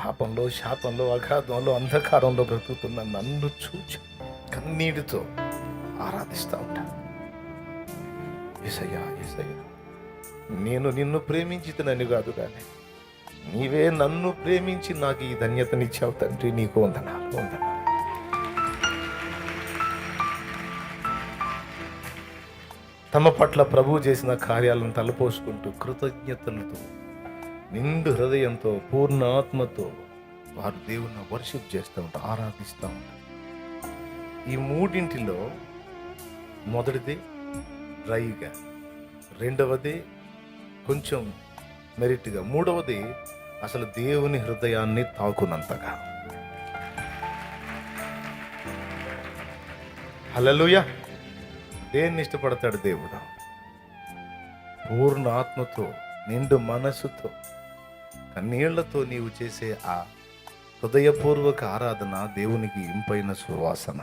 పాపంలో, శాపంలో, అగాధంలో, అంధకారంలో బ్రతుకుతున్న నన్ను చూచి కన్నీటితో ఆరాధిస్తూ ఉంటా. యేసయ్యా, యేసయ్యా, నేను నిన్ను ప్రేమించితనని కాదు కానీ నీవే నన్ను ప్రేమించి నాకు ఈ ధన్యతనిచ్చావు తండ్రి, నీకు వందనాలు, వందనాలు. తమ పట్ల ప్రభువు చేసిన కార్యాలను తలపోసుకుంటూ కృతజ్ఞతలతో నిండు హృదయంతో పూర్ణ ఆత్మతో వారు దేవుని వర్షిప్ చేస్తూ ఉంటారు, ఆరాధిస్తూ ఉంటారు. ఈ మూడింటిలో మొదటిది డ్రైగా, రెండవది కొంచెం మెరిట్గా, మూడవది అసలు దేవుని హృదయాన్ని తాకునంతగా. హల్లెలూయా. దేన్ని ఇష్టపడతాడు దేవుడు? పూర్ణ ఆత్మతో, నిండు మనసుతో, కన్నీళ్లతో నీవు చేసే ఆ హృదయపూర్వక ఆరాధన దేవునికి ఇంపైన సువాసన.